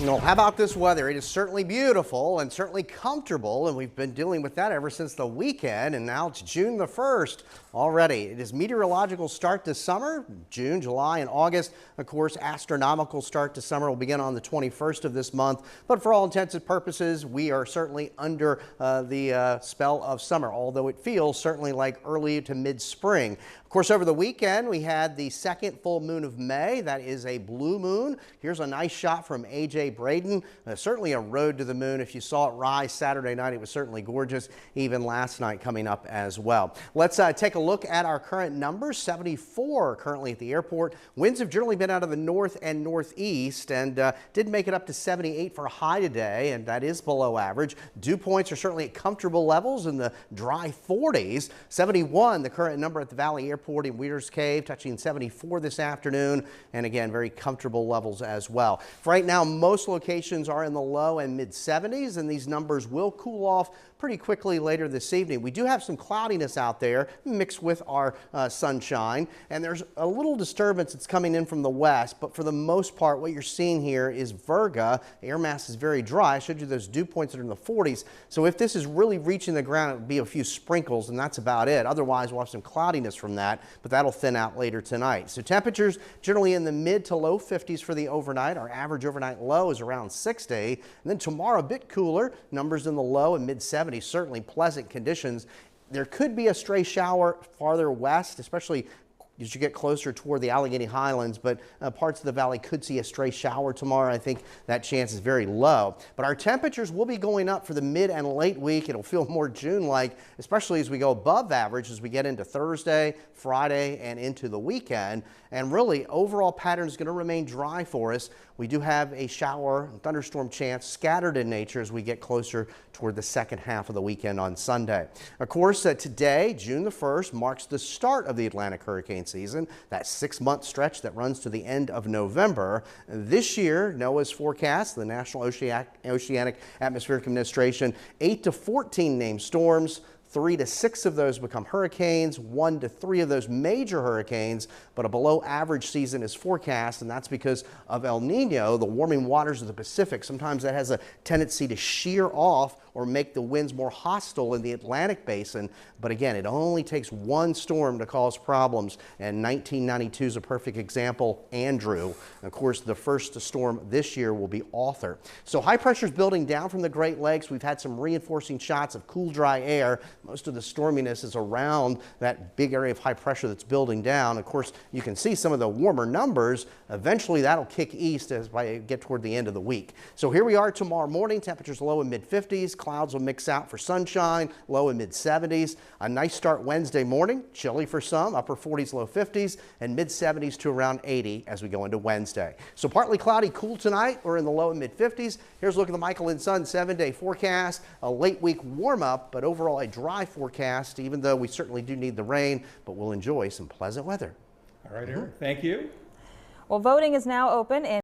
Well, how about this weather? It is certainly beautiful and certainly comfortable, and we've been dealing with that ever since the weekend, and now it's June the 1st already. It is meteorological start to summer. June, July, and August. Of course, astronomical start to summer will begin on the 21st of this month, but for all intents and purposes, we are certainly under the spell of summer, although it feels certainly like early to mid-spring. Of course, over the weekend, we had the second full moon of May. That is a blue moon. Here's a nice shot from A.J. Braden. Certainly a road to the moon. If you saw it rise Saturday night, it was certainly gorgeous, even last night coming up as well. Let's take a look at our current numbers. 74 currently at the airport. Winds have generally been out of the north and northeast, and did make it up to 78 for a high today, and that is below average. Dew points are certainly at comfortable levels in the dry 40s. 71, the current number at the Valley Airport in Weeders Cave, touching 74 this afternoon, and again, very comfortable levels as well. For right now, most locations are in the low and mid 70s, and these numbers will cool off pretty quickly later this evening. We do have some cloudiness out there mixed with our sunshine, and there's a little disturbance that's coming in from the west, but for the most part, what you're seeing here is virga. The air mass is very dry. I showed you those dew points that are in the 40s, so if this is really reaching the ground, it would be a few sprinkles, and that's about it. Otherwise, we'll have some cloudiness from that, but that'll thin out later tonight. So temperatures generally in the mid to low 50s for the overnight. Our average overnight low is around 60, and then tomorrow a bit cooler, numbers in the low and mid 70s. Certainly pleasant conditions. There could be a stray shower farther west, especially as you get closer toward the Allegheny Highlands, but parts of the valley could see a stray shower tomorrow. I think that chance is very low. But our temperatures will be going up for the mid and late week. It'll feel more June-like, especially as we go above average as we get into Thursday, Friday, and into the weekend. And really, overall pattern is going to remain dry for us. We do have a shower and thunderstorm chance scattered in nature as we get closer toward the second half of the weekend on Sunday. Of course, today, June the 1st, marks the start of the Atlantic hurricane season, that 6-month stretch that runs to the end of November. This year, NOAA's forecast, the National Oceanic Atmospheric Administration, 8 to 14 named storms. 3 to 6 of those become hurricanes, 1 to 3 of those major hurricanes, but a below average season is forecast, and that's because of El Nino, the warming waters of the Pacific. Sometimes that has a tendency to shear off or make the winds more hostile in the Atlantic basin. But again, it only takes one storm to cause problems, and 1992 is a perfect example, Andrew. And of course, the first storm this year will be Arthur. So high pressure is building down from the Great Lakes. We've had some reinforcing shots of cool, dry air. Most of the storminess is around that big area of high pressure that's building down. Of course, you can see some of the warmer numbers. Eventually, that'll kick east as I get toward the end of the week. So here we are tomorrow morning. Temperatures low in mid 50s. Clouds will mix out for sunshine, low in mid 70s. A nice start Wednesday morning. Chilly for some, upper 40s, low 50s, and mid 70s to around 80 as we go into Wednesday. So partly cloudy, cool tonight. We're in the low and mid 50s. Here's a look at the Michael and Son 7-day forecast. A late week warm up, but overall a dry forecast, even though we certainly do need the rain, but we'll enjoy some pleasant weather. All right, Eric, thank you. Well, voting is now open in